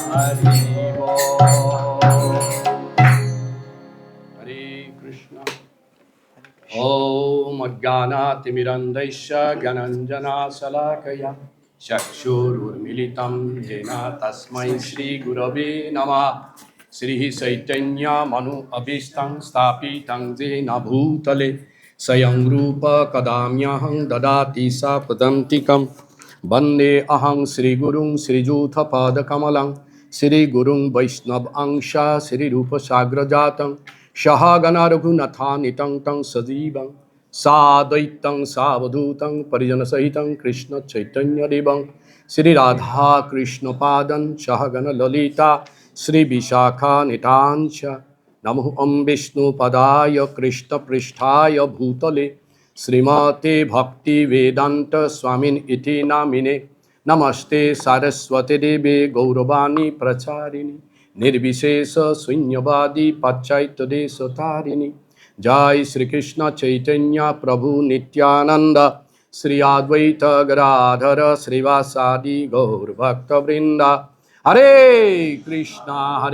Hari Bol. Hare Krishna. Om Ajnanatimirandasya Gyananjana Salakaya Chakshururmilitam Jena Tasmai Shri Gurave Namah. Shri Chaitanya Manu Abhistam Sthapitam Jena Bhutale Sayam Rupa Kadamyaham Dadati Sapadantikam Bande Aham Shri Gurung Shri Jutha Pada Kamalang Shri Gurung Vaishnav Angsha Shri Rupa Sagra Jatam Shahagana Raghunathanitang Tang Sajivang Sadaitang Savadhutang Parijana Sahitang Krishna Chaitanya Devang Shri Radha Krishna Padan Shahagana Lalita Shri Vishakha Nitancha Namo Om Vishnu Padaya Krishna Pristhaya Bhutale Srimate Bhakti Vedanta Swamin Iti Namine Namaste Saraswati Deve Gauravani Pracharini Nirvishesha Sunyavadi Pachaita Desotarini Jai Sri Krishna Chaitanya Prabhu Nityananda Sri Advaita Gadadhara Srivasadi Gaur Bhakta Vrinda Hare Krishna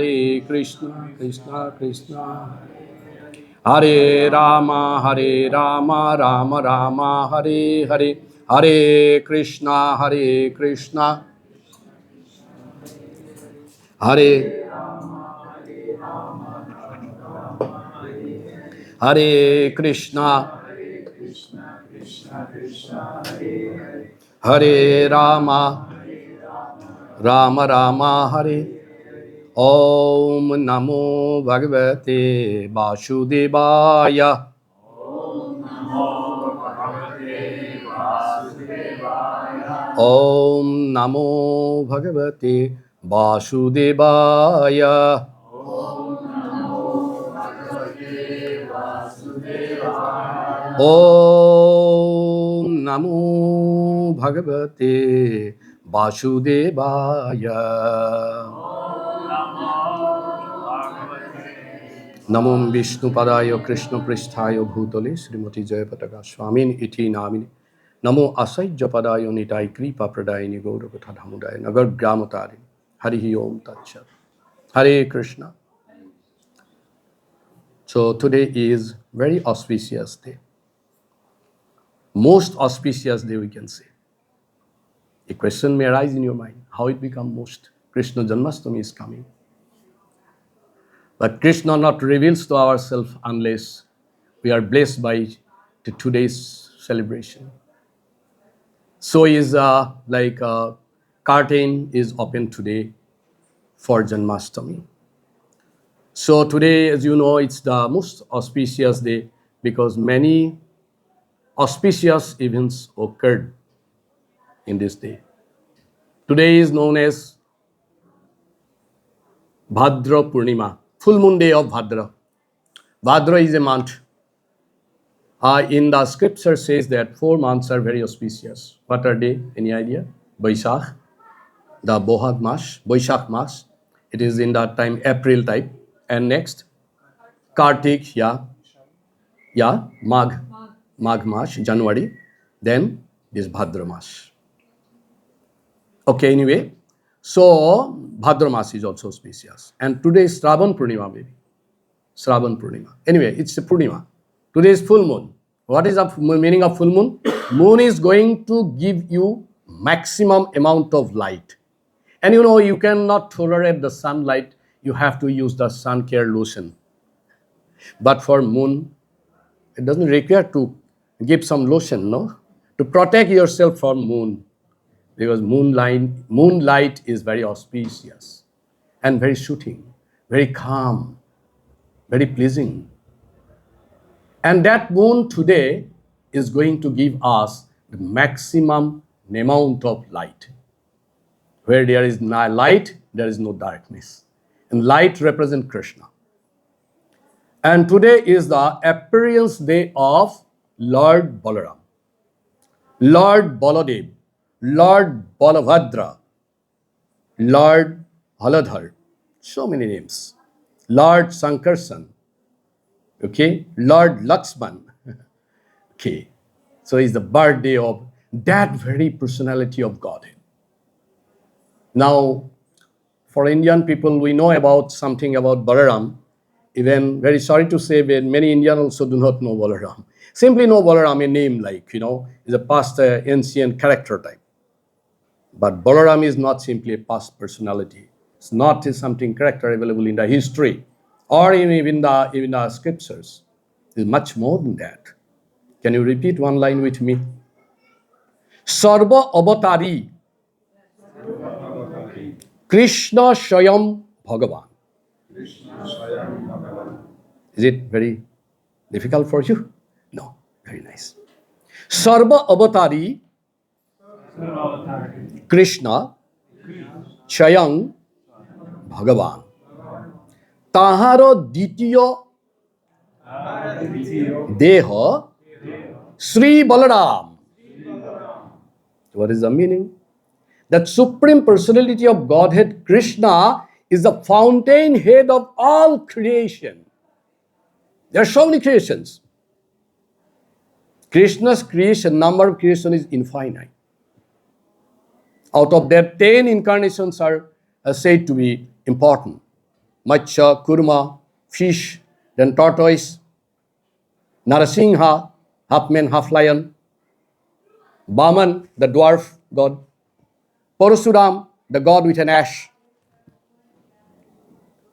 Krishna Krishna Hare Rama Rama Rama Hare Hare Hare Krishna Hare Hare Krishna Hare Rama Rama Hare Om Namo Bhagavate Vasudevaya Om Namo Bhagavate Vasudevaya Om Namo Bhagavate Vasudevaya Namo Vishnu Padaya Krishna Pristhaya Bhutale Srimati Jayapataka Swamin Iti Namini Namo Asajya Padaya Nitai Kripa Pradayini Gauravata Dhamudaya Nagar Gramatari Harihi Om Tatsat Hare Krishna. So today is very auspicious day. Most auspicious day we can say. A question may arise in your mind, how it become most? Krishna Janmashtami is coming. But Krishna not reveals to ourselves unless we are blessed by today's celebration. So is curtain is open today for Janmashtami. So today, as you know, it's the most auspicious day because many auspicious events occurred in this day. Today is known as Bhadra Purnima, full moon day of Bhadra. Bhadra is a month. In the scripture says that 4 months are very auspicious. What are they? Any idea? Baishakh, the Bohag Mas, Baishakh Mas. It is in that time April type. And next, Kartik, Magh Mas, January. Then this Bhadra Mas. Okay, anyway. So, Bhadra Mas is also auspicious. And today is Shravan Purnima, maybe. Shravan Purnima. Anyway, it's a Purnima. Today is full moon. What is the meaning of full moon? Moon is going to give you maximum amount of light. And you know, you cannot tolerate the sunlight. You have to use the sun care lotion. But for moon, it doesn't require to give some lotion, no? To protect yourself from moon. Because moonlight is very auspicious and very soothing, very calm, very pleasing. And that moon today is going to give us the maximum amount of light. Where there is no light, there is no darkness. And light represents Krishna. And today is the appearance day of Lord Balaram, Lord Baladev, Lord Balabhadra, Lord Haladhar, so many names. Lord Sankarsan, okay, Lord Lakshman, okay. So it's the birthday of that very personality of Godhead. Now, for Indian people, we know about something about Balaram. Even, very sorry to say, but many Indians also do not know Balaram. Simply know Balaram, a name like, is a past ancient character type. But Balaram is not simply a past personality. It's not something character available in the history or even the scriptures. It's much more than that. Can you repeat one line with me? Sarva avatari Krishna Shayam Bhagavan. Is it very difficult for you? No, very nice. Sarva avatari Krishna Shayam Bhagavan. Taharo Ditya Deha Sri Balaram. What is the meaning? That Supreme Personality of Godhead, Krishna, is the fountainhead of all creation. There are so many creations. Krishna's creation, number of creation is infinite. Out of that, 10 incarnations are said to be important. Matsya, Kurma, fish, then tortoise, Narasingha, half man, half lion, Balaam, the dwarf god, Parasuram, the god with an ash,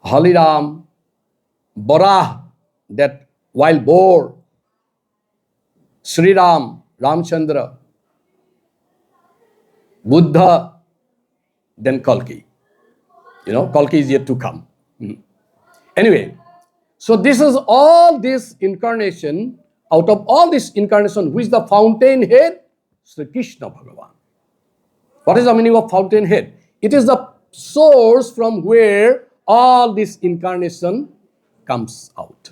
Haliram, Barah, that wild boar, Sri Ram, Ramchandra, Buddha, then Kalki. Kalki is yet to come. Anyway, so this is all this incarnation. Out of all this incarnation, who is the fountainhead? Sri Krishna Bhagavan. What is the meaning of fountainhead? It is the source from where all this incarnation comes out.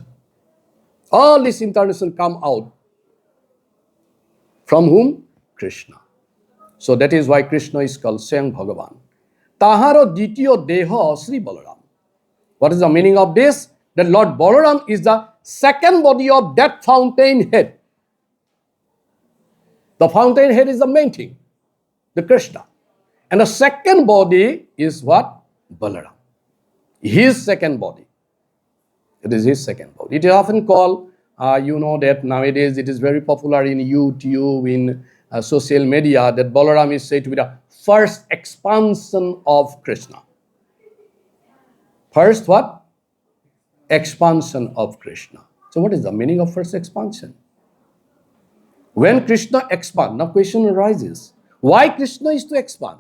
All this incarnation come out. From whom? Krishna. So that is why Krishna is called Swayam Bhagavan. Taharo Ditya Deha Sri Balaram. What is the meaning of this? That Lord Balaram is the second body of that fountainhead. The fountainhead is the main thing, the Krishna. And the second body is what? Balaram. His second body. It is his second body. It is often called, that nowadays it is very popular in YouTube, in social media, that Balaram is said to be the first expansion of Krishna. First what? Expansion of Krishna. So what is the meaning of first expansion? When Krishna expands, now question arises, why Krishna is to expand?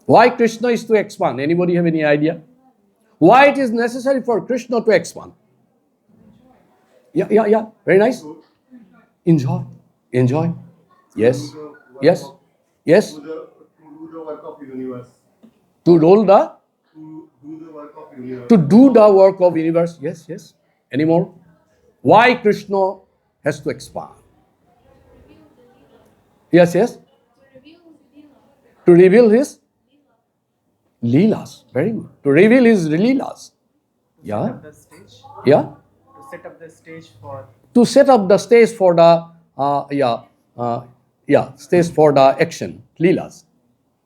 Why Krishna is to expand? Anybody have any idea? Why it is necessary for Krishna to expand? Yeah. Very nice. Enjoy. Yes. To do the work of universe. To roll the? To do the work of universe. To do the work of universe. Yes. Any more? Why Krishna has to expand? Yes. To reveal his Leelas. Very good. To reveal his Leelas. Yeah. The stage. Yeah. To set up the stage for. To set up the stage for the stage for the action, Leelas.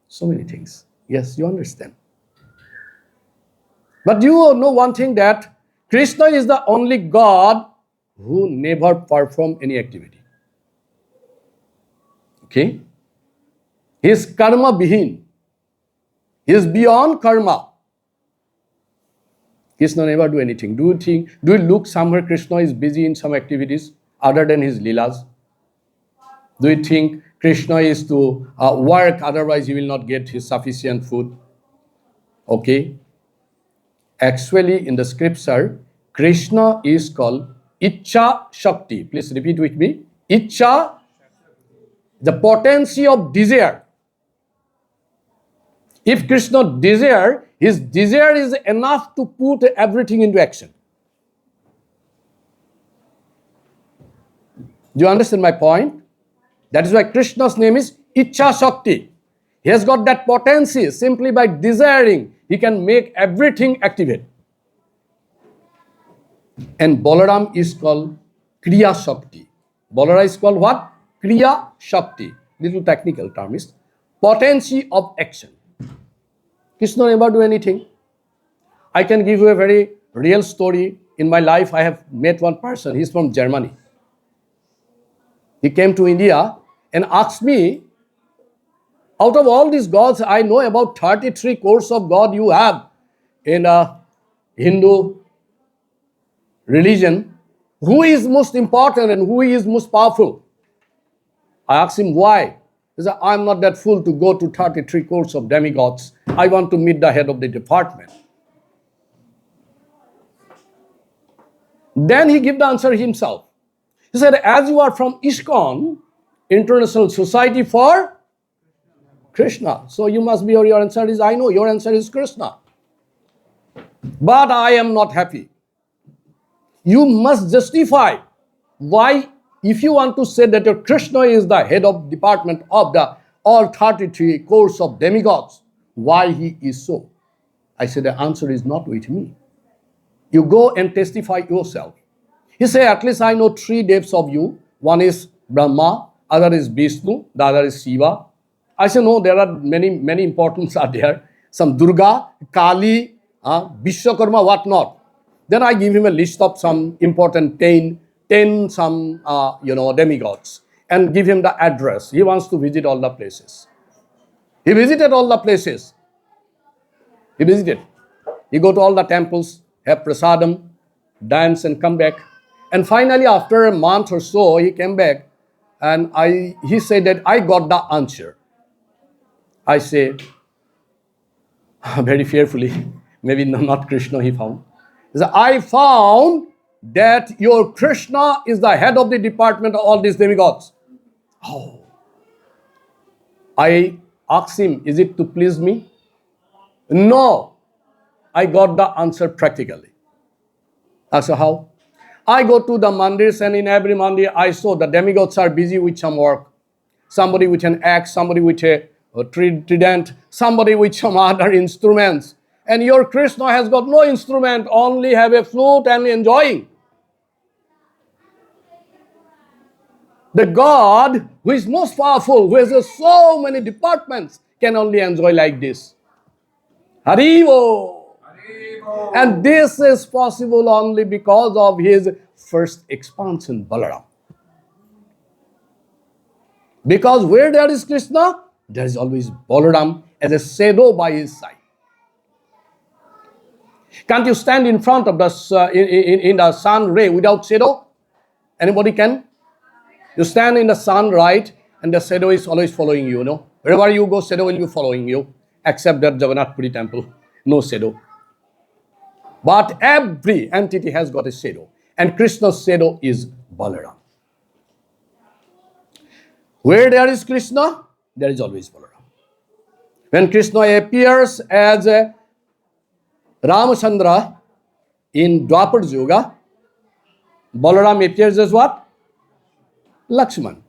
So many things. Yes, you understand. But you know one thing, that Krishna is the only God who never performed any activity. Okay? He is karma bihin. He is beyond karma. Krishna never do anything. Do you look somewhere Krishna is busy in some activities other than his Leelas? Do you think Krishna is to work, otherwise he will not get his sufficient food? Okay. Actually, in the scripture, Krishna is called Ichcha Shakti. Please repeat with me. Ichcha, the potency of desire. If Krishna desire, his desire is enough to put everything into action. Do you understand my point? That is why Krishna's name is Ichcha Shakti. He has got that potency. Simply by desiring, he can make everything activate. And Balaram is called Kriya Shakti. Balaram is called what? Kriya Shakti. Little technical term is potency of action. Krishna never do anything. I can give you a very real story. In my life, I have met one person. He's from Germany. He came to India and asked me, out of all these gods, I know about 33 crores of God you have in a Hindu religion. Who is most important and who is most powerful? I asked him why. He said, I'm not that fool to go to 33 crores of demigods. I want to meet the head of the department. Then he gave the answer himself. He said, as you are from Iskcon, International Society for Krishna. So you must be, or your answer is, I know, your answer is Krishna. But I am not happy. You must justify why, if you want to say that your Krishna is the head of department of the all 33 crores of demigods, why he is so. I said, the answer is not with me. You go and testify yourself. He said, at least I know 3 devs of you. One is Brahma, other is Vishnu, the other is Shiva. I said, no, there are many importance are there. Some Durga, Kali, Vishwakarma, what not. Then I give him a list of some important 10 some, demigods and give him the address. He wants to visit all the places. He visited all the places. He visited. He go to all the temples, have prasadam, dance and come back. And finally, after a month or so, he came back and he said that I got the answer. I say, very fearfully, maybe not Krishna he found. He said, I found that your Krishna is the head of the department of all these demigods. Oh. I asked him, is it to please me? No. I got the answer practically. I said, how? I go to the mandirs and in every mandir I saw the demigods are busy with some work. Somebody with an axe, somebody with a trident, somebody with some other instruments. And your Krishna has got no instrument, only have a flute and enjoying. The God who is most powerful, who has so many departments, can only enjoy like this. Haribo! And this is possible only because of his first expansion, Balaram. Because where there is Krishna, there is always Balaram as a shadow by his side. Can't you stand in front of the in the sun ray without shadow? Anybody can? You stand in the sun, right, and the shadow is always following you, no? Wherever you go, shadow will be following you, except that Jagannath Puri temple, no shadow. But every entity has got a shadow, and Krishna's shadow is Balaram. Where there is Krishna, there is always Balaram. When Krishna appears as a Ramachandra in Dwapar Yuga, Balaram appears as what? Lakshman.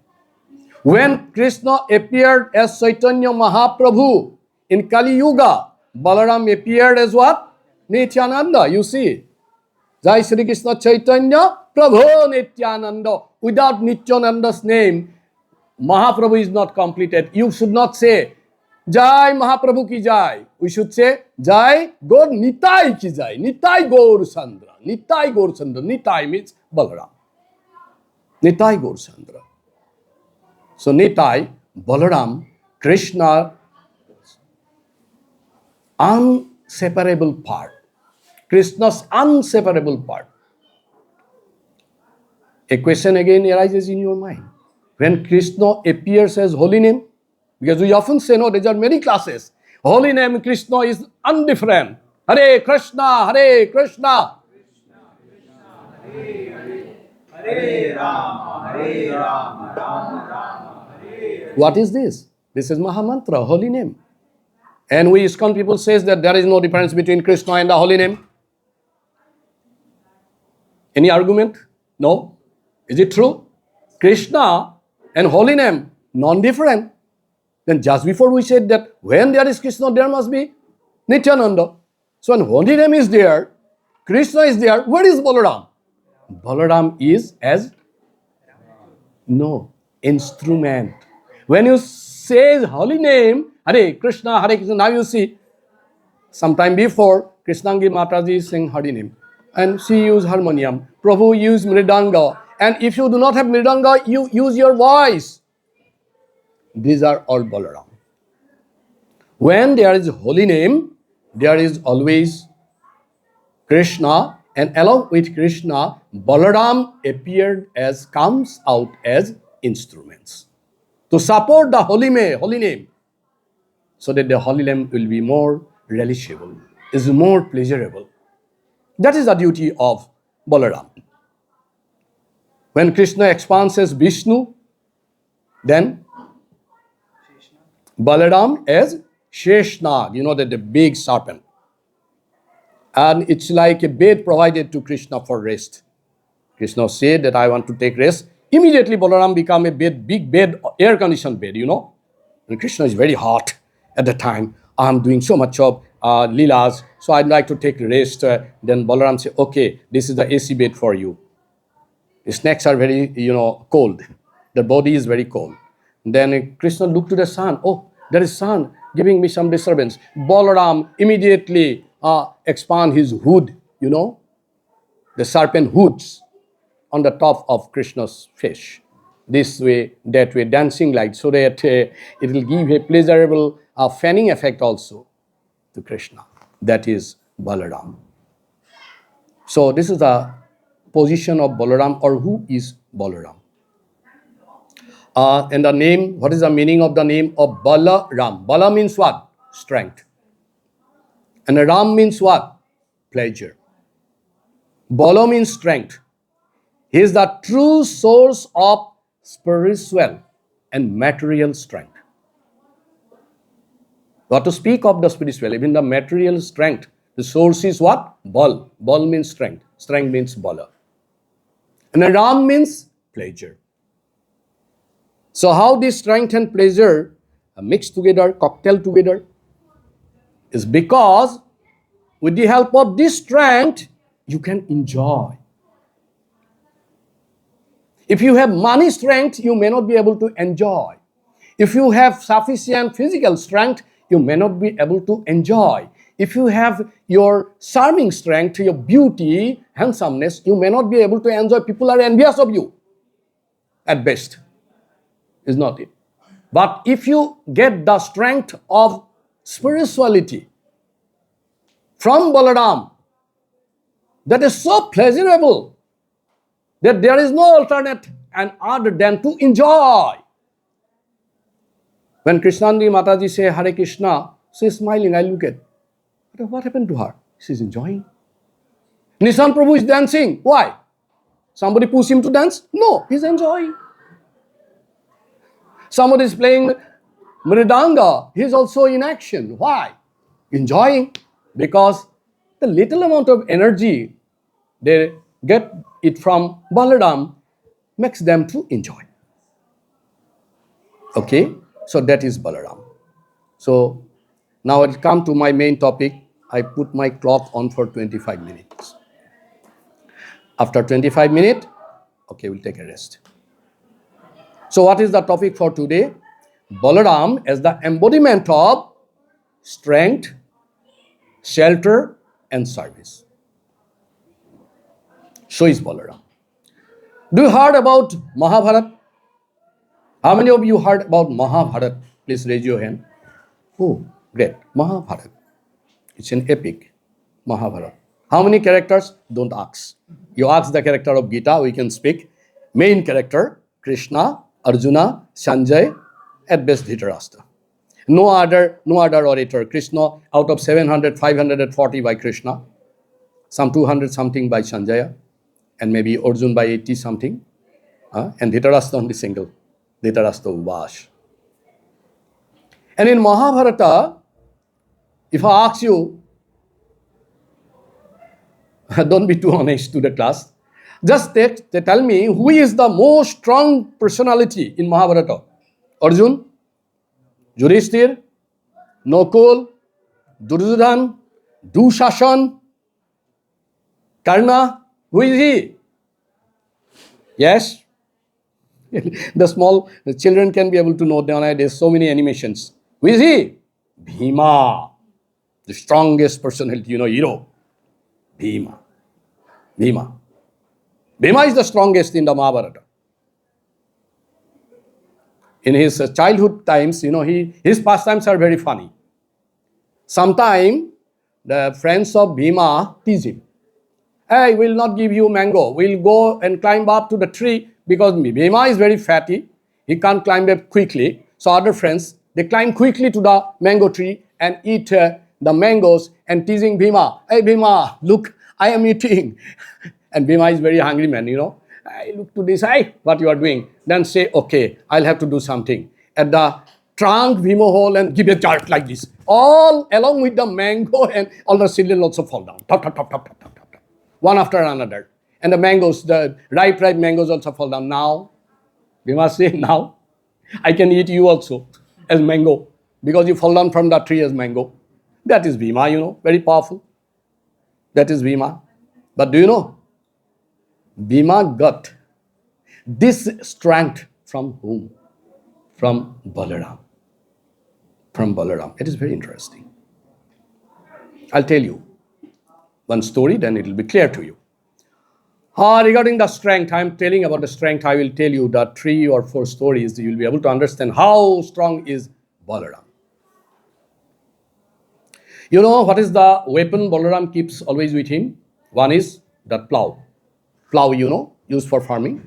When Krishna appeared as Chaitanya Mahaprabhu in Kali Yuga, Balaram appeared as what? Nityananda, you see. Jai Shri Krishna Chaitanya Prabhu Nityananda. Without Nityananda's name, Mahaprabhu is not completed. You should not say, Jai Mahaprabhu ki Jai. We should say, Jai Gaur Nitai ki Jai. Nitai Gaur Sandra. Nitai Gaur Sandra. Nitai means Balaram. Nitai Gaur Sandra. So Nitai, Balaram, Krishna, unseparable part. Krishna's unseparable part. A question again arises in your mind. When Krishna appears as holy name, because we often say, no, there are many classes. Holy name Krishna is undifferent. Hare Krishna, Hare Krishna. Hare Rama, Hare Rama, Rama Rama, Hare. What is this? This is Mahamantra, holy name. And we Iskcon people says that there is no difference between Krishna and the holy name. Any argument? No. Is it true? Krishna and holy name, non-different. Then just before we said that when there is Krishna, there must be Nityananda. So when holy name is there, Krishna is there, where is Balaram? Balaram is as no instrument. When you say holy name, Hare Krishna, now you see, Sometime before, Krishnangi Mataji sing Harinam, and she used harmonium. Prabhu used mridanga, and if you do not have mridanga, you use your voice. These are all Balaram. When there is holy name, there is always Krishna, and along with Krishna, Balaram comes out as instruments to support the holy name, so that the holy name will be more relishable, is more pleasurable. That is the duty of Balaram. When Krishna expands as Vishnu, then Balaram as Sheshnag, that the big serpent. And it's like a bed provided to Krishna for rest. Krishna said that I want to take rest. Immediately Balaram become a big bed, air-conditioned bed, And Krishna is very hot at the time. I'm doing so much of leelas, so I'd like to take rest. Then Balaram said, okay, this is the AC bed for you. The snakes are very, cold. The body is very cold. Then Krishna looked to the sun. Oh, there is sun giving me some disturbance. Balaram immediately expand his hood, the serpent hoods on the top of Krishna's face. This way, that way, dancing light, so that it will give a pleasurable fanning effect also to Krishna. That is Balaram. So this is the position of Balaram, or who is Balaram. And the name, what is the meaning of the name of Balaram? Bala means what? Strength. And Ram means what? Pleasure. Bala means strength. He is the true source of spiritual and material strength. But to speak of the spiritual, even the material strength, the source is what? Bal. Bal means strength. Strength means Bala. And Ram means pleasure. So how this strength and pleasure are mixed together, cocktail together, is because with the help of this strength, you can enjoy. If you have money strength, you may not be able to enjoy. If you have sufficient physical strength, you may not be able to enjoy. If you have your charming strength, your beauty, handsomeness, you may not be able to enjoy. People are envious of you at best. Is not it? But if you get the strength of spirituality from Balaram, that is so pleasurable that there is no alternate and other than to enjoy. When Krishnandi Mataji say Hare Krishna, she is smiling. I look at, what happened to her? She is enjoying. Nishan Prabhu is dancing. Why? Somebody pushed him to dance? No, he is enjoying. Somebody is playing mridanga. He is also in action. Why? Enjoying. Because the little amount of energy they get it from Balaram makes them to enjoy. Okay? So that is Balaram. So now I'll come to my main topic. I put my clock on for 25 minutes. After 25 minutes, okay, we'll take a rest. So what is the topic for today? Balaram as the embodiment of strength, shelter, and service. So is Balaram. Do you heard about Mahabharata? How many of you heard about Mahabharata? Please raise your hand. Oh, great. Mahabharata. It's an epic. Mahabharata. How many characters? Don't ask. You ask the character of Gita, we can speak. Main character, Krishna, Arjuna, Sanjay, at best Dhritarashtra. No other orator. Krishna, out of 700, 540 by Krishna, some 200 something by Sanjaya, and maybe Arjun by 80 something, and Dhritarashtra only single. Dhritarashtra Vash. And in Mahabharata, if I ask you, don't be too honest to the class, just tell me who is the most strong personality in Mahabharata? Arjun, Yudhishthir, Nakul, Duryodhan, Dushashan, Karna. Who is he? Yes? The small children can be able to know nowadays so many animations. Who is he? Bhima, the strongest personality, hero, Bhima. Bhima. Bhima is the strongest in the Mahabharata. In his childhood times, his pastimes are very funny. Sometime the friends of Bhima tease him. Hey, we'll not give you mango. We'll go and climb up to the tree because Bhima is very fatty. He can't climb up quickly. So other friends, they climb quickly to the mango tree and eat the mangoes and teasing Bhima. Hey, Bhima, look, I am eating. And Bhima is very hungry man, I look to this, hey, what you are doing. Then say, okay, I'll have to do something. At the trunk, Bhima hole and give a jerk like this. All along with the mango and all the children also fall down. Top, top, top, top, top, top, top, top. One after another. And the mangoes, the ripe mangoes also fall down. Now, Bhima say, now, I can eat you also as mango because you fall down from the tree as mango. That is Bhima, very powerful. That is Bhima. But do you know, Bhima got this strength from whom? From Balaram. From Balaram. It is very interesting. I'll tell you one story, then it will be clear to you. Regarding the strength, I'm telling about the strength. I will tell you the 3 or 4 stories. You will be able to understand how strong is Balaram. You know what is the weapon Balaram keeps always with him? One is that plow. Plow, used for farming.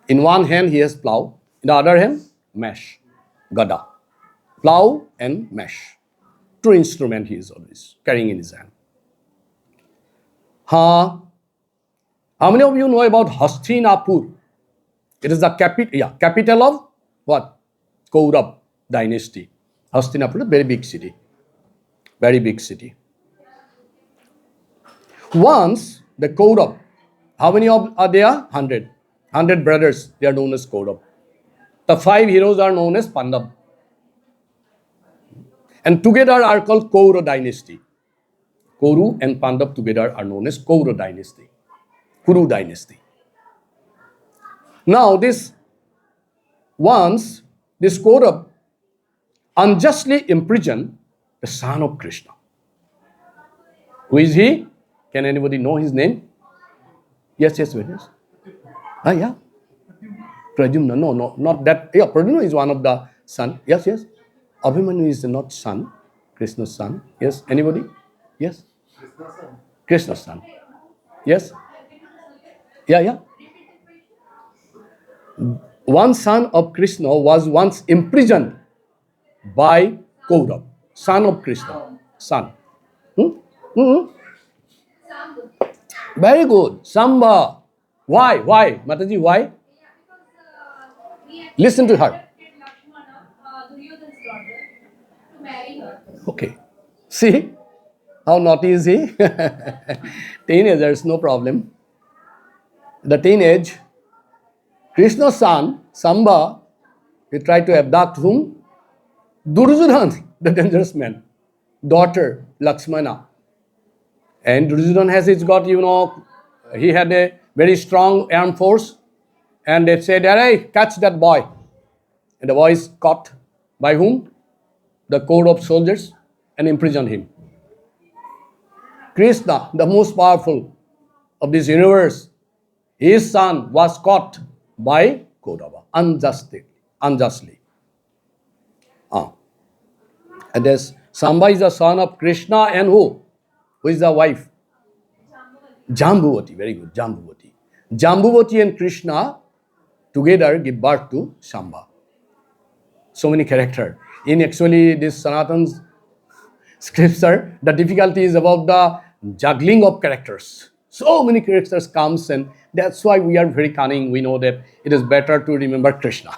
In one hand, he has plow. In the other hand, mesh, gada. Plow and mesh. 2 instruments he is always carrying in his hand. How many of you know about Hastinapur? It is the capital of what? Kaurav dynasty. Hastinapur, a very big city. Very big city. Once, the Kaurav, how many are there? 100. 100 brothers, they are known as Kaurav. The 5 heroes are known as Pandav. And together are called Kaura dynasty. Kuru and Pandav together are known as Kaura dynasty. Kuru dynasty. Now this Kaurav unjustly imprisoned the son of Krishna. Who is he? Can anybody know his name? Yes. Yeah. Pradyumna. No, not that. Yeah, Pradyumna is one of the son. Yes. Abhimanyu is not son, Krishna's son. Yes, anybody? Yes? Krishna's son. Yes? Yeah. One son of Krishna was once imprisoned by Kaurav. Son of Krishna. Son. Very good. Samba. Why? Mataji, why? Listen to her. Okay. See how naughty is he? Teenagers, no problem. The teenage, Krishna's son, Samba, he tried to abduct whom? Duryodhana, the dangerous man. Daughter, Lakshmana. And Duryodhana he had a very strong armed force. And they said, hey, catch that boy. And the boy is caught by whom? The code of soldiers, and imprisoned him. Krishna, the most powerful of this universe, his son was caught by Kaurava unjustly. And this Samba is the son of Krishna and who? Who is the wife? Jambuvati. Very good, Jambuvati. Jambuvati and Krishna together give birth to Samba. So many characters. In actually this Sanatan's scripture, the difficulty is about the juggling of characters. So many characters comes, and that's why we are very cunning. We know that it is better to remember Krishna.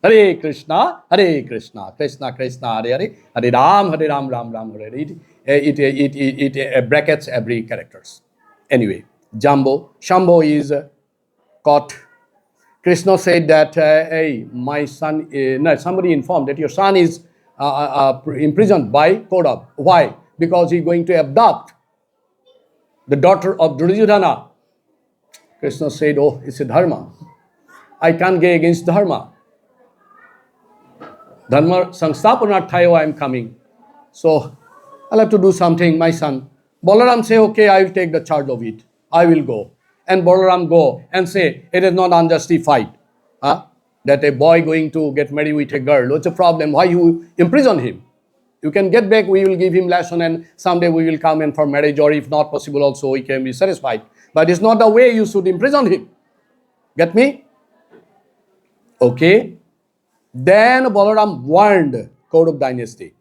Hare Krishna, Krishna Krishna, Hare Ram, Ram Ram, Hare. It brackets every characters. Anyway, Shambho is caught. Krishna said that, hey, my son, somebody informed that your son is imprisoned by Kaurav. Why? Because he's going to abduct the daughter of Duryodhana. Krishna said, oh, it's a dharma. I can't go against dharma. Dharma samsthapanarthaya I am coming. So I'll have to do something, my son. Balaram say, okay, I will take the charge of it. I will go. And Balaram go and say, it is not unjustified. Huh? That a boy going to get married with a girl, what's the problem? Why you imprison him? You can get back, we will give him lesson and someday we will come in for marriage, or if not possible also we can be satisfied. But it's not the way you should imprison him. Get me? Okay. Then Balaram warned Kaurav dynasty,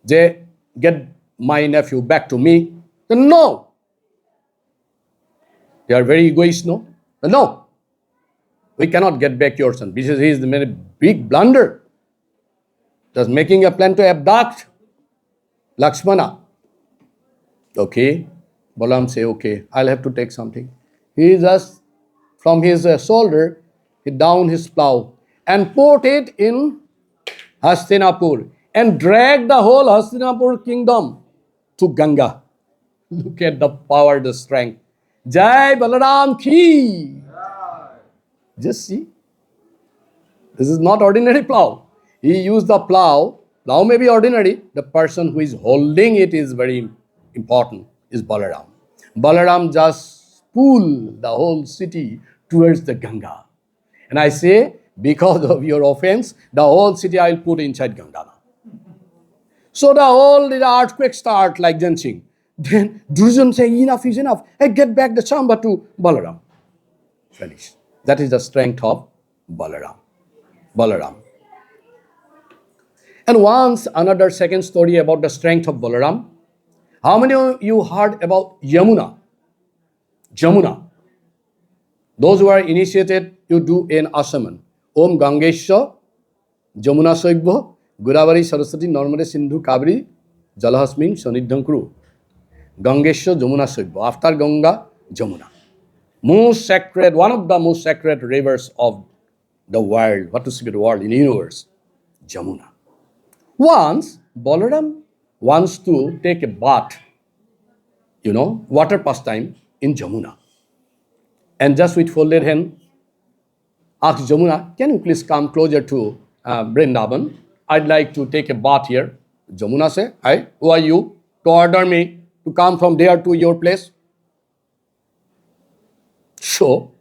they get my nephew back to me. Then no. They are very egoist, no? No. We cannot get back your son because he is the very big blunder. Just making a plan to abduct Lakshmana. Okay. Balaam say, okay, I'll have to take something. He just, from his shoulder, he down his plow and put it in Hastinapur and dragged the whole Hastinapur kingdom to Ganga. Look at the power, the strength. Jai Balaram ki. Just see. This is not ordinary plow. He used the plow. Plow may be ordinary. The person who is holding it is very important, is Balaram. Balaram just pulled the whole city towards the Ganga. And I say, because of your offense, the whole city I will put inside Ganga now. So the earthquake start like dancing. Then Duryodhana say, enough is enough. Hey, get back the chamba to Balaram. Finish. That is the strength of Balaram. Balaram. And once another second story about the strength of Balaram. How many of you heard about Yamuna? Jamuna. Those who are initiated, you do an asaman. Om Gangesha, Jamuna Soibho, Godavari Saraswati, Narmade Sindhu Kaveri, Jalahasmin, Sonidham Kuru. Gangesha, Jamuna Soibho. After Ganga, Jamuna. Most sacred, one of the most sacred rivers of the world, what to say the world, in the universe, Jamuna. Once, Balaram wants to take a bath, water pastime in Jamuna. And just with folded hand, asked Jamuna, can you please come closer to Vrindavan? I'd like to take a bath here. Jamuna said, hi, who are you to order me to come from there to your place? So,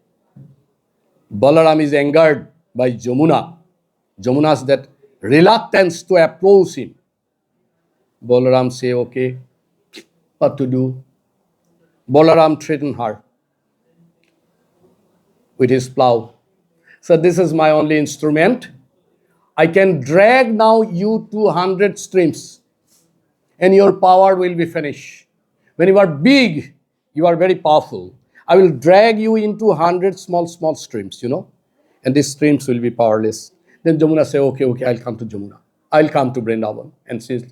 Balaram is angered by Jamuna. Jamuna's that reluctance to approach him. Balaram say, okay, what to do? Balaram threatened her with his plow. So this is my only instrument. I can drag now you to 100 streams and your power will be finished. When you are big, you are very powerful. I will drag you into 100 small streams, and these streams will be powerless. Then Jamuna say, okay, I'll come to Jamuna. I'll come to Vrindavan. And since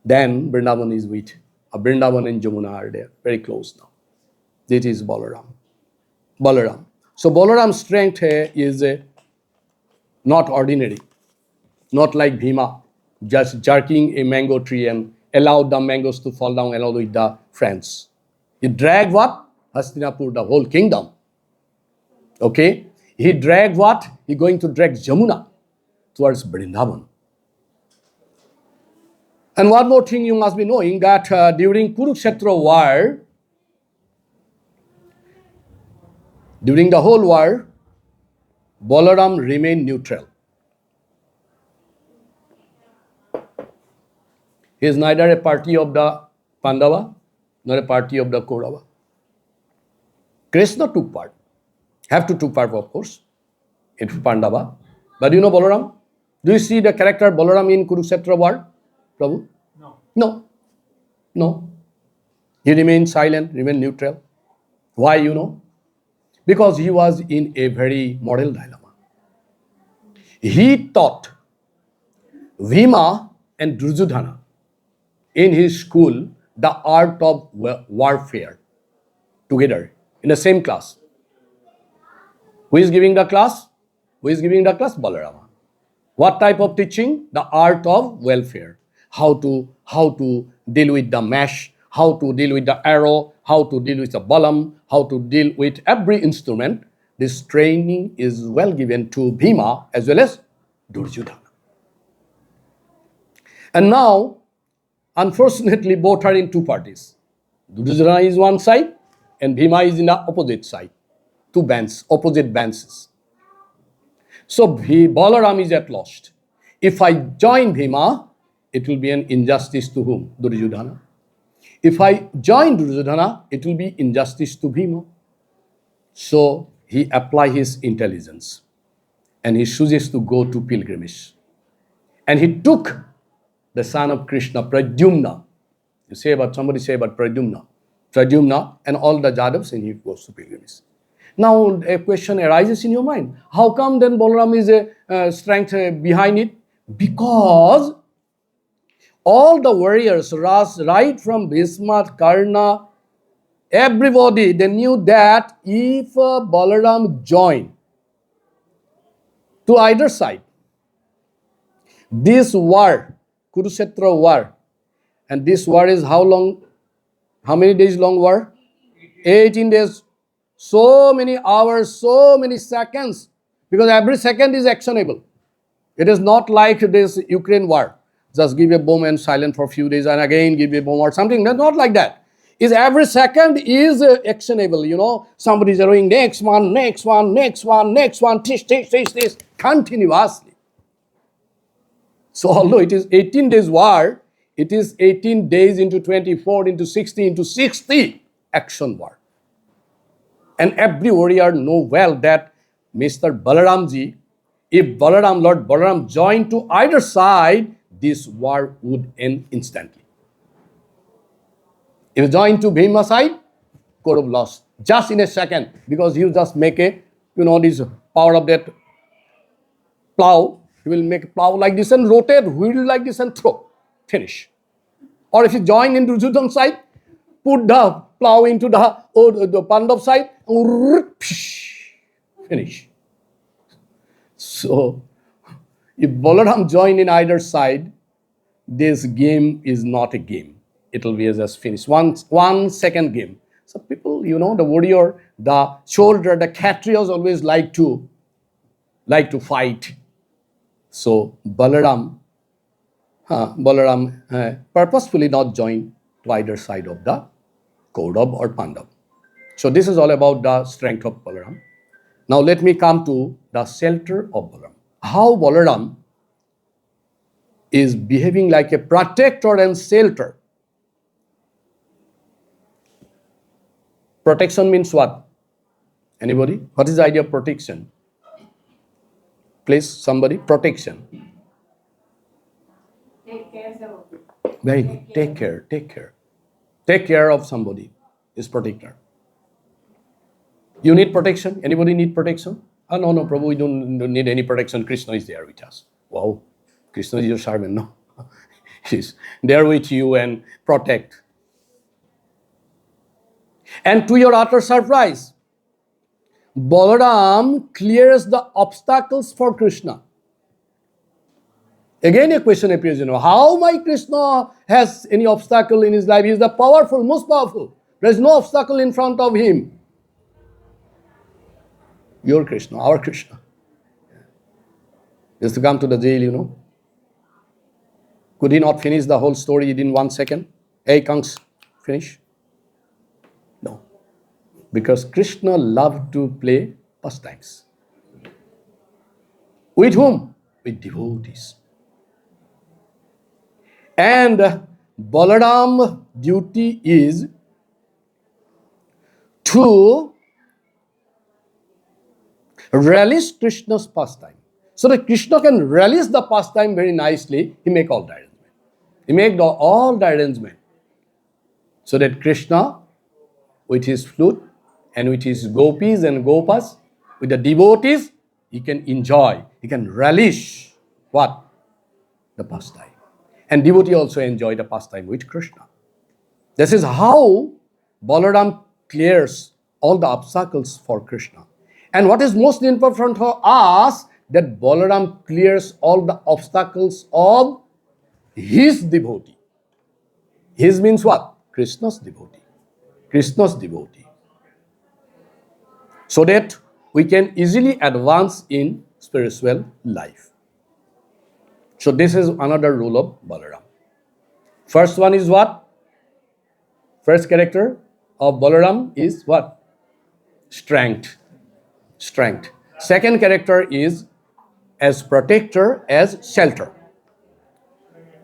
then Vrindavan is with, Vrindavan and Jamuna are there, very close now. This is Balaram. So Balaram's strength is not ordinary, not like Bhima, just jerking a mango tree and allowed the mangoes to fall down along with the friends. He dragged what? Hastinapur, the whole kingdom. Okay? He dragged what? He going to drag Jamuna towards Vrindavan. And one more thing you must be knowing, that during Kurukshetra war, during the whole war, Balaram remained neutral. He is neither a party of the Pandava nor a party of the Kaurava. Krishna took part. Have to took part, of course, in Pandava. But Balaram? Do you see the character Balaram in Kurukshetra war, Prabhu? No. He remained silent, remained neutral. Why, Because he was in a very moral dilemma. He taught Bhima and Duryodhana in his school the art of warfare together in the same class. Who is giving the class? Balarama. What type of teaching? The art of welfare. How to deal with the mesh, how to deal with the arrow, how to deal with the Balaam, how to deal with every instrument. This training is well given to Bhima as well as Duryodhana. And now, unfortunately, both are in two parties. Duryodhana is one side and Bhima is in the opposite side. Two bands, opposite bands. So Balaram is at lost. If I join Bhima, it will be an injustice to whom? Duryodhana. If I join Duryodhana, it will be injustice to Bhima. So he apply his intelligence and he chooses to go to pilgrimage. And he took the son of Krishna, Pradyumna. Somebody say about Pradyumna. Pradyumna and all the Jadavs, and he goes to pilgrimage. Now a question arises in your mind. How come then Balaram is a strength behind it? Because all the warriors, right from Bhishma, Karna, everybody, they knew that if Balaram joined to either side, this war, Kurukshetra war, and this war is how long? How many days long war? 18 days. So many hours, so many seconds, because every second is actionable. It is not like this Ukraine war. Just give a bomb and silent for a few days and again give a bomb or something. That's not like that. Is every second is actionable. Somebody is doing next one, tish, continuously. So although it is 18 days war, it is 18 days into 24 into 60 into 60 action war. And every warrior know well that Mr. Balaramji, if Lord Balaram joined to either side, this war would end instantly. If he joined to Bhima side, could have lost just in a second, because he will just make this power of that plow. He will make a plow like this and rotate, wheel like this and throw. Finish. Or if you join into Duryodhana's side, put the plow into the Pandav side, finish. So, if Balaram join in either side, this game is not a game. It will be just finished. One second game. So people, the warrior, the soldier, the Kshatriyas always like to fight. So Balaram purposefully not joined to either side of the Kaurav or Pandav. So this is all about the strength of Balaram. Now let me come to the shelter of Balaram. How Balaram is behaving like a protector and shelter. Protection means what? Anybody? What is the idea of protection? Please, somebody. Protection. Take care of Very good. Take care. Take care of somebody is protector. You need protection? Anybody need protection? No, Prabhu, we don't need any protection. Krishna is there with us. Wow. Krishna is your servant. No. He's there with you and protect. And to your utter surprise, Balaram clears the obstacles for Krishna. Again a question appears, how my Krishna has any obstacle in his life? He is the powerful, most powerful. There is no obstacle in front of him. Your Krishna, our Krishna. He has to come to the jail, Could he not finish the whole story in 1 second? Hey, Kanks, finish? No. Because Krishna loved to play pastimes. With whom? With devotees. And Balaram's duty is to relish Krishna's pastime. So that Krishna can relish the pastime very nicely, he make all the arrangement. He make all the arrangement. So that Krishna, with his flute and with his gopis and gopas, with the devotees, he can enjoy, he can relish what? The pastime. And devotee also enjoy the pastime with Krishna. This is how Balaram clears all the obstacles for Krishna. And what is most important for us, that Balaram clears all the obstacles of his devotee. His means what? Krishna's devotee. Krishna's devotee. So that we can easily advance in spiritual life. So this is another rule of Balaram. First one is what? First character of Balaram is what? Strength. Strength. Second character is as protector, as shelter.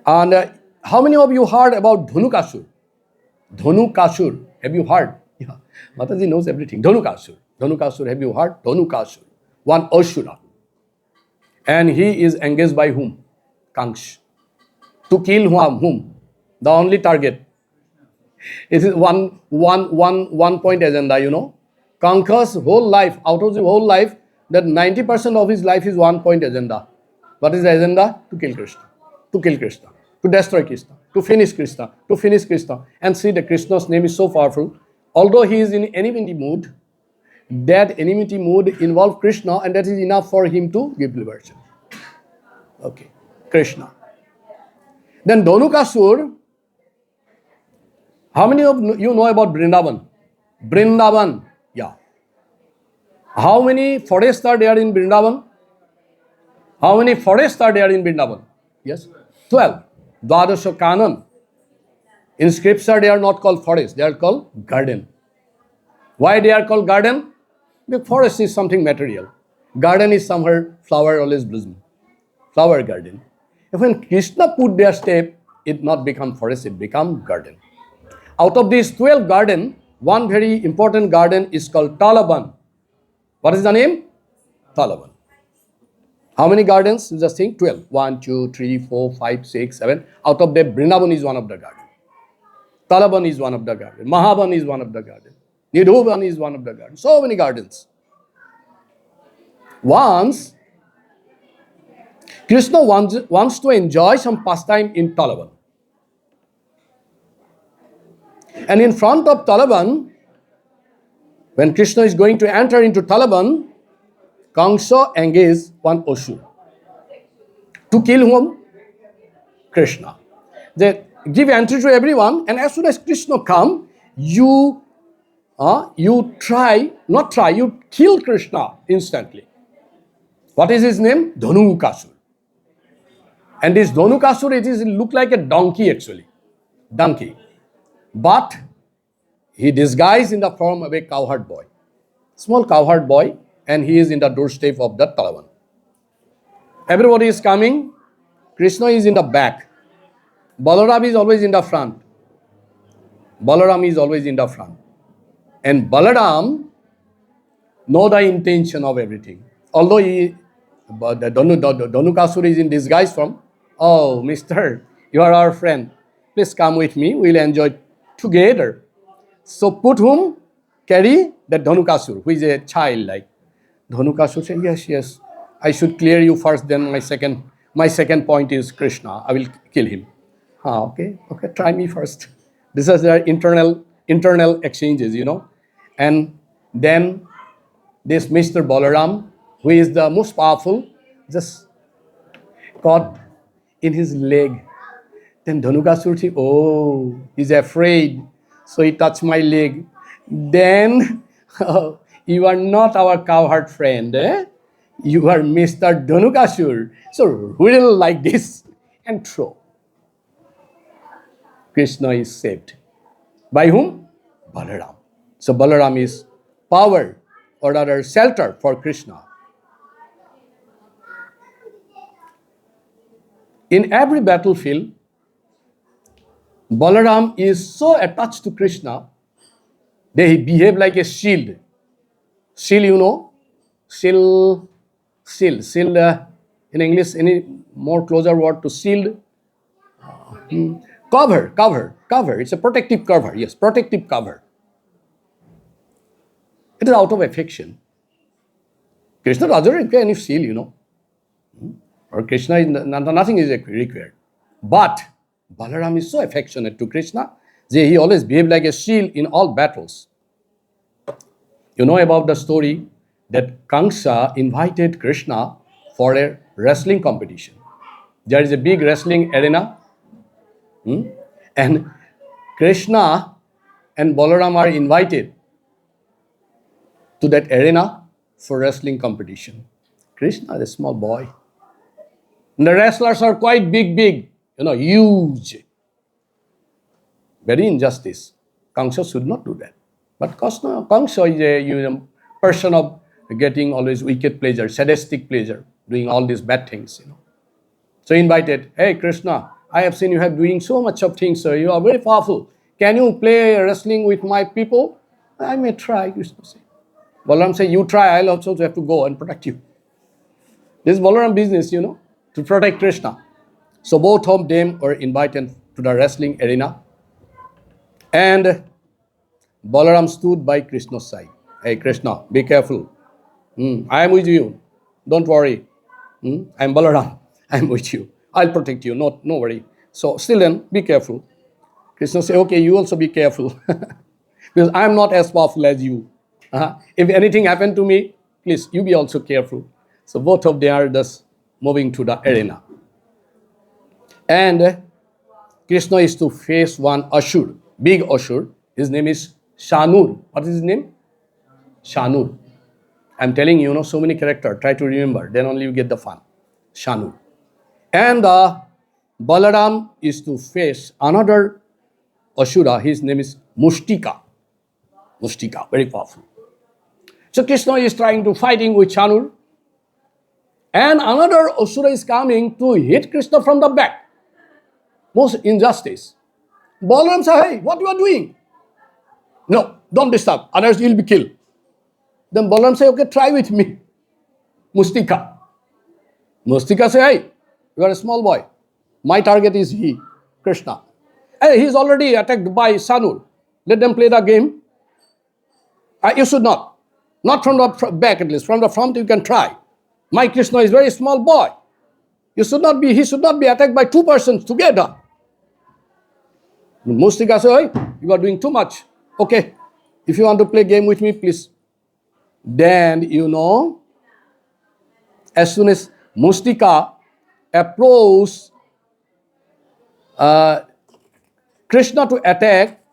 And how many of you heard about Dhanukasur? Dhanukasur. Have you heard? Yeah. Mataji knows everything. Dhanukasur. Dhanukasur. Have you heard? Dhanukasur. One Asura. And he is engaged by whom? Kansh. To kill whom? The only target. It is one point agenda, you know. Kanka's whole life, out of the whole life, that 90% of his life is one point agenda. What is the agenda? To kill Krishna. To kill Krishna. To destroy Krishna. To finish Krishna. To finish Krishna. And see, the Krishna's name is so powerful. Although he is in enmity mood, that enmity mood involves Krishna, and that is enough for him to give liberation. Okay. Krishna. Then Dhanukasur. How many of you know about Vrindavan? Vrindavan. Yeah. How many forests are there in Vrindavan? How many forests are there in Vrindavan? Yes? 12. Dwadasha Kanan. In scripture, they are not called forests. They are called garden. Why they are called garden? Because forest is something material. Garden is somewhere flower always bloom. Flower garden. If when Krishna put their step, it not become forest, it become garden. Out of these 12 garden, one very important garden is called Talaban. What is the name? Talaban. How many gardens? You just think 12. 1, 2, 3, 4, 5, 6, 7. Out of them, Vrindavan is one of the garden. Talaban is one of the garden. Mahaban is one of the garden. Nidhoban is one of the gardens. So many gardens. Once, Krishna wants to enjoy some pastime in Talaban. And in front of Talaban, when Krishna is going to enter into Talaban, Kamsa engaged one Asura. To kill whom? Krishna. They give entry to everyone, and as soon as Krishna come, you kill Krishna instantly. What is his name? Dhanukasur. And this Dhanukasur, it look like a donkey actually. Donkey. But he disguised in the form of a cowherd boy. Small cowherd boy, and he is in the doorstep of the Talavan. Everybody is coming. Krishna is in the back. Balaram is always in the front. Balaram is always in the front. And Balaram know the intention of everything. Although the Dhanukasur is in disguise from, oh, mister, you are our friend. Please come with me. We'll enjoy together. So put whom? Carry the Dhanukasur, who is a child like. Dhanukasur said, yes. I should clear you first, then my second point is Krishna. I will kill him. Okay, try me first. This is their internal exchanges, you know. And then this Mr. Balaram, who is the most powerful, just caught in his leg. Then Dhanukasur said, oh, he's afraid. So he touched my leg. Then, you are not our cowherd friend. You are Mr. Dhanukasur. So whirl like this and throw. Krishna is saved. By whom? Balaram. So Balaram is power or rather shelter for Krishna. In every battlefield, Balaram is so attached to Krishna that he behaves like a shield. Shield, you know? Shield. In English, any more closer word to shield? Cover. It's a protective cover. Yes, protective cover. It is out of affection. Krishna doesn't require any shield, you know. Or Krishna is nothing is required. But Balaram is so affectionate to Krishna that he always behaves like a shield in all battles. You know about the story that Kamsa invited Krishna for a wrestling competition. There is a big wrestling arena. And Krishna and Balaram are invited to that arena for wrestling competition. Krishna is a small boy. And the wrestlers are quite big, huge. Very injustice. Kamsa should not do that. But Kamsa is a person of getting always wicked pleasure, sadistic pleasure, doing all these bad things. So invited, hey Krishna, I have seen you have doing so much of things, sir. You are very powerful. Can you play wrestling with my people? I may try, Krishna said. Balaram said, you try, I'll also have to go and protect you. This is Balaram business, to protect Krishna. So both of them were invited to the wrestling arena. And Balaram stood by Krishna's side. Hey Krishna, be careful. I am with you. Don't worry. I am Balaram. I am with you. I'll protect you. No worry. So still then, be careful. Krishna said, okay, you also be careful. Because I am not as powerful as you. If anything happened to me, please, you be also careful. So both of them are just moving to the arena. And Krishna is to face one Ashur, big Ashur. His name is Shanur. What is his name? Shanur. I'm telling you, so many characters. Try to remember. Then only you get the fun. Shanur. And Balaram is to face another Ashura. His name is Mustika. Mustika, very powerful. So Krishna is trying to fighting with Shanur. And another Asura is coming to hit Krishna from the back. Most injustice. Balaram says, hey, what you are doing? No, don't disturb, otherwise you'll be killed. Then Balaram says, okay, try with me. Mustika. Mustika says, hey, you are a small boy. My target is he, Krishna. Hey, he is already attacked by Shanur. Let them play the game. You should not. Not from the back at least. From the front you can try. My Krishna is very small boy. He should not be attacked by two persons together. Mustika says, hey, you are doing too much. Okay, if you want to play game with me, please. Then, as soon as Mustika approached Krishna to attack,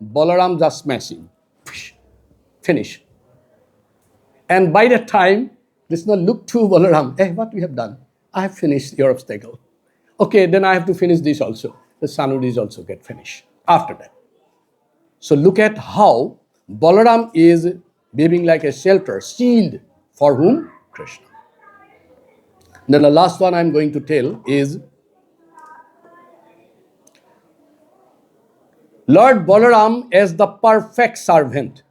Balaram just smashing. Finish. And by that time, Krishna looked to Balaram. Hey, what we have done? I have finished your obstacle. Okay, then I have to finish this also. The Sanudis also get finished after that. So look at how Balaram is behaving like a shelter, shield for whom? Krishna. Then the last one I'm going to tell is Lord Balaram as the perfect servant.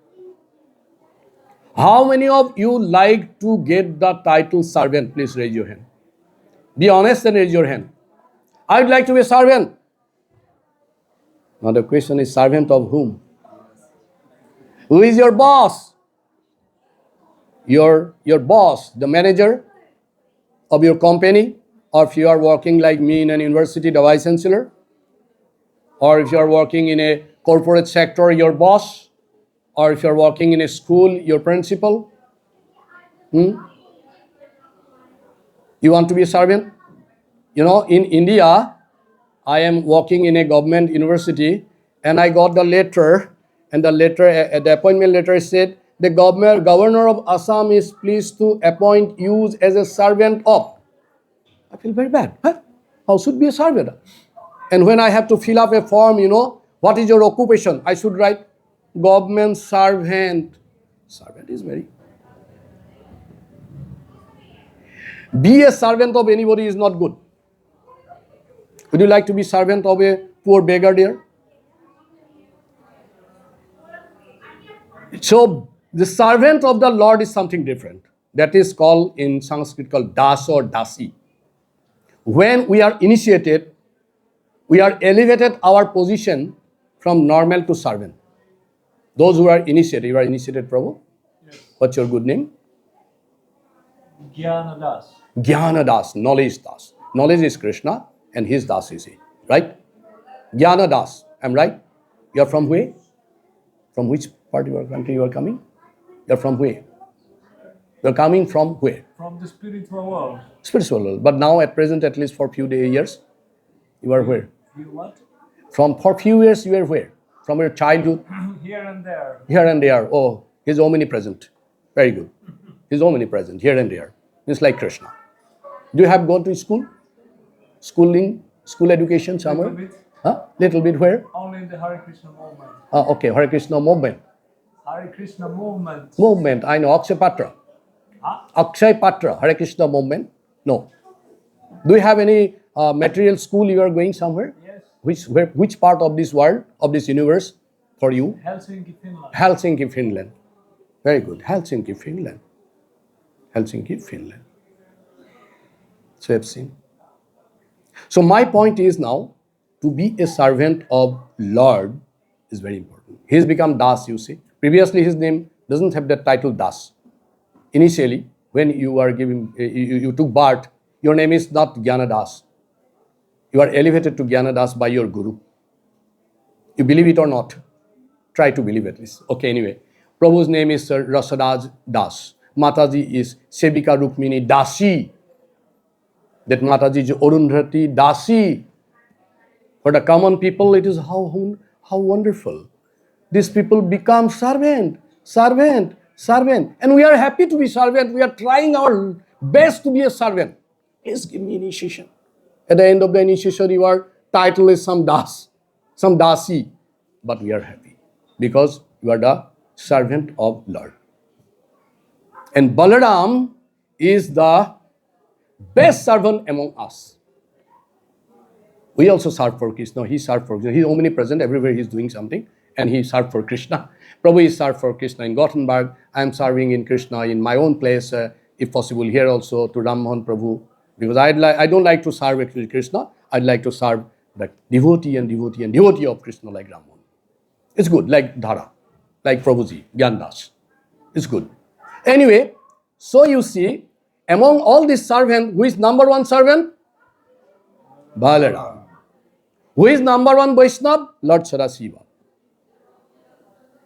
How many of you like to get the title servant? Please raise your hand. Be honest and raise your hand. I would like to be a servant. Now the question is, servant of whom? Who is your boss? Your boss, the manager of your company, or if you are working like me in an university, the vice chancellor, or if you are working in a corporate sector, your boss, or if you are working in a school, your principal. You want to be a servant? In India, I am working in a government university, and I got the letter, and the appointment letter said, the governor of Assam is pleased to appoint you as a servant of. I feel very bad. How should be a servant? And when I have to fill up a form, what is your occupation? I should write government servant. Servant is very. Be a servant of anybody is not good. Would you like to be servant of a poor beggar there? So the servant of the Lord is something different. That is called in Sanskrit called das or dasi. When we are initiated, we are elevated our position from normal to servant. Those who are initiated, you are initiated, Prabhu? Yes. What's your good name? Jnanadas. Jnanadas, knowledge das. Knowledge is Krishna and his das is he, right? Jnanadas, I'm right? You are from where? From which part of your country you are coming? You are from where? You are coming from where? From the spiritual world. Spiritual world. But now at present, at least for few years, you are where? You what? For few years you are where? From your childhood? Here and there. Here and there. Oh, he's omnipresent. Very good. He's omnipresent, here and there. It's like Krishna. Do you have gone to school? Schooling, school education somewhere? Huh? Little bit where? Only in the Hare Krishna movement. Okay, Hare Krishna movement. Hare Krishna movement. Movement, I know, Akshay Patra. Huh? Akshay Patra, Hare Krishna movement? No. Do you have any material school you are going somewhere? Yes. Which part of this world, of this universe for you? Helsinki, Finland. Helsinki, Finland. Very good. Helsinki, Finland. Helsinki, Finland. So I've seen. So my point is now, to be a servant of Lord is very important. He's become Das, you see. Previously his name doesn't have that title Das. Initially, when you are giving, you took birth, your name is not Jnana Das. You are elevated to Jnana Das by your Guru. You believe it or not? Try to believe at least. Okay, anyway. Prabhu's name is Sir Rasadaj Das. Mataji is Sevika Rukmini Dasi. That Mataji is Arundhati Dasi. For the common people, it is how wonderful. These people become servant. And we are happy to be servant. We are trying our best to be a servant. Please give me initiation. At the end of the initiation, your title is some Das, some Dasi. But we are happy because you are the servant of Lord. And Balaram is the best servant among us. We also serve for Krishna. He served for Krishna. He is omnipresent. Everywhere he is doing something. And he served for Krishna. Prabhu is served for Krishna in Gothenburg. I am serving in Krishna in my own place, if possible, here also to Ram Mohan Prabhu. Because I don't like to serve actually Krishna. I'd like to serve the devotee of Krishna like Ram Mohan. It's good, like Dhara, like Prabhuji, Gyandas. It's good. Anyway, so you see, among all these servants, who is number one servant? Balaram. Who is number one Vaishnav? Lord Sadasiva.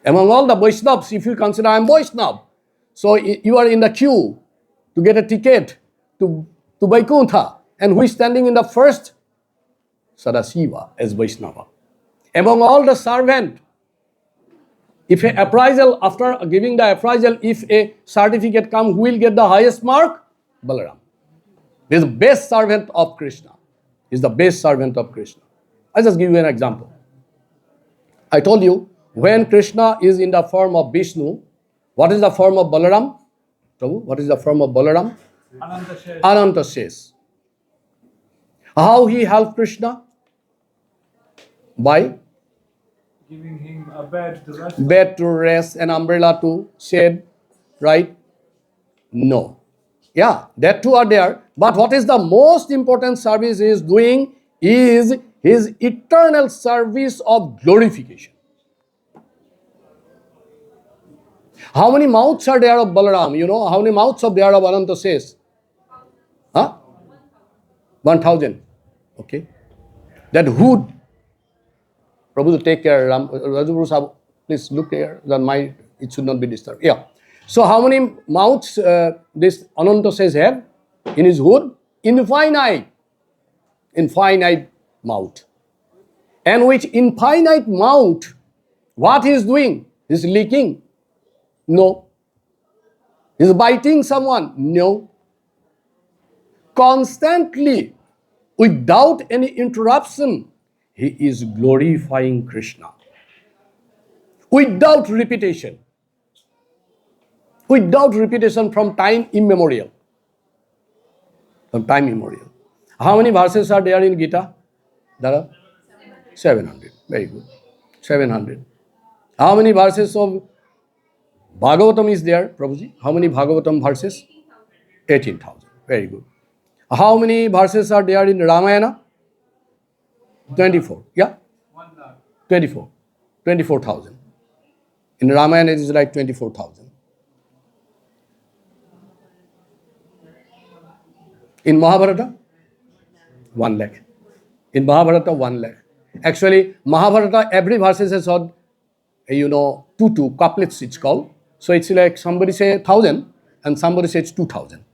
Among all the Vaishnavas, if you consider I am Vaishnav, so you are in the queue to get a ticket to Vaikuntha. And who is standing in the first? Sadasiva as Vaishnava. Among all the servants, if a appraisal, after giving the appraisal, if a certificate comes, who will get the highest mark? Balaram. He is the best servant of Krishna. He is the best servant of Krishna. I'll just give you an example. I told you, when Krishna is in the form of Vishnu, what is the form of Balaram? Prabhu, what is the form of Balaram? Ananta Shesh. How he helped Krishna? By Giving him a bed to rest. bed to rest, an umbrella to shade, right? No. Yeah, that two are there. But what is the most important service he is doing is his eternal service of glorification. How many mouths are there of Balaram? You know, how many mouths are there of Ananta Shesh? Huh? 1,000. Okay. That hood. Prabhu, take care. Rajaguru Sahib, please look here. That it should not be disturbed. Yeah. So how many mouths this Ananta Shesh have in his hood? Infinite. Infinite mouth. And which infinite mouth, what he is doing? He is licking? No. He is biting someone? No. Constantly, without any interruption, he is glorifying Krishna. Without repetition. Without repetition from time immemorial. From time immemorial. How many verses are there in Gita? There are 700. Very good. 700. How many verses of Bhagavatam is there, Prabhuji? How many Bhagavatam verses? 18,000. Very good. How many verses are there in Ramayana? 24. Yeah? 24. 24,000. In Ramayana it is like 24,000. In Mahabharata? 1 lakh. In Mahabharata, 1 lakh. Actually, Mahabharata, every verse has got, two couplets it's called. So it's like somebody say 1,000 and somebody says 2,000.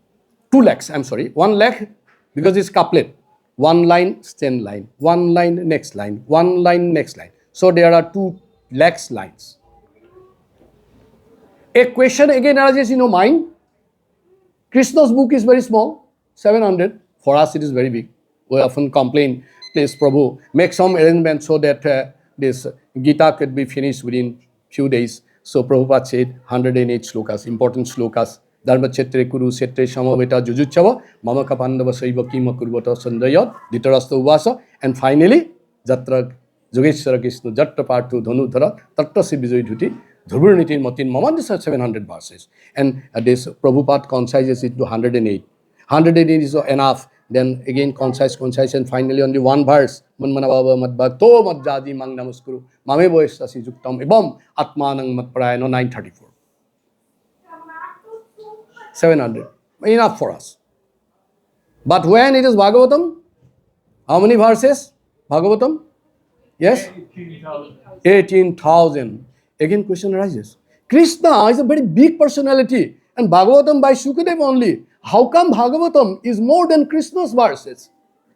2 lakhs, I'm sorry. 1 lakh because it's couplet. 1 line, 10 line. 1 line, next line. 1 line, next line. So there are 2 lakhs lines. A question again arises in your mind. Krishna's book is very small, 700. For us it is very big. We often complain please, Prabhu, make some arrangement so that this Gita could be finished within few days. So Prabhupada said 108 slokas, important slokas. Dharma Chetre Kuru Setre Samaveta Jujuchava, Mamaka Pandava Saiva Kima Kurvata Sandayat, Ditarasta Uvasa, and finally, Jatra Jogeshwara Krishna Jatta Partu Dhanudhara, Tatta Sivijay Dhuti, Dhruvaniti Matin Maman, these are 700 verses. And this Prabhupada concises it to 108. 108 is enough. Then again concise, and finally only one verse. Manmana Baba Madbhakto Madjadi Mang Namaskuru, Mame Boyastasi Juktam Ibam Atmanang Matprayano 934. 700. Enough for us. But when it is Bhagavatam, how many verses? Bhagavatam? Yes? 18,000. 18,000. Again question arises. Krishna is a very big personality and Bhagavatam by Shukadev only. How come Bhagavatam is more than Krishna's verses?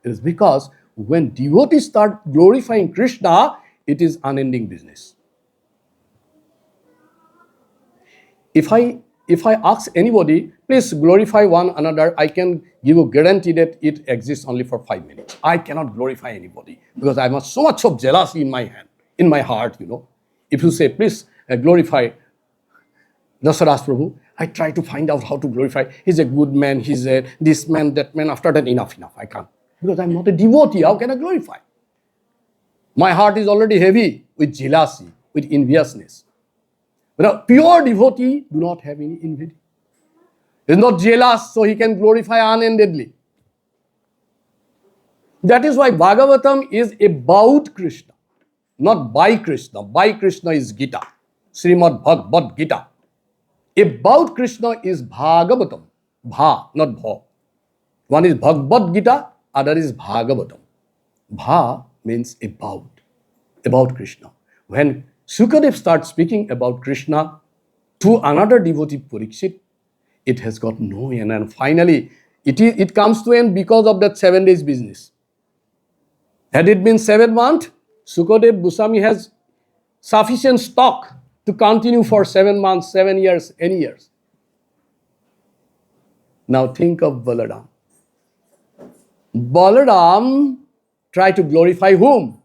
It is because when devotees start glorifying Krishna, it is unending business. If I ask anybody, please glorify one another, I can give a guarantee that it exists only for 5 minutes. I cannot glorify anybody because I have so much of jealousy in my hand, in my heart, If you say, please glorify Dasaras Prabhu, I try to find out how to glorify. He's a good man, he's a this man, that man. After that, enough. I can't. Because I'm not a devotee. How can I glorify? My heart is already heavy with jealousy, with enviousness. But a pure devotee do not have any envy. He's not jealous, so he can glorify unendedly. That is why Bhagavatam is about Krishna, not by Krishna. By Krishna is Gita, Srimad Bhagavad Gita. About Krishna is Bhagavatam. Bha, not Bha. One is Bhagavad Gita, other is Bhagavatam. Bha means about Krishna. When Sukadev starts speaking about Krishna to another devotee Parikshit, it has got no end. And finally, it comes to end because of that 7 days business. Had it been 7 months, Sukadev Goswami has sufficient stock to continue for 7 months, 7 years, any years. Now think of Balaram. Balaram tried to glorify whom?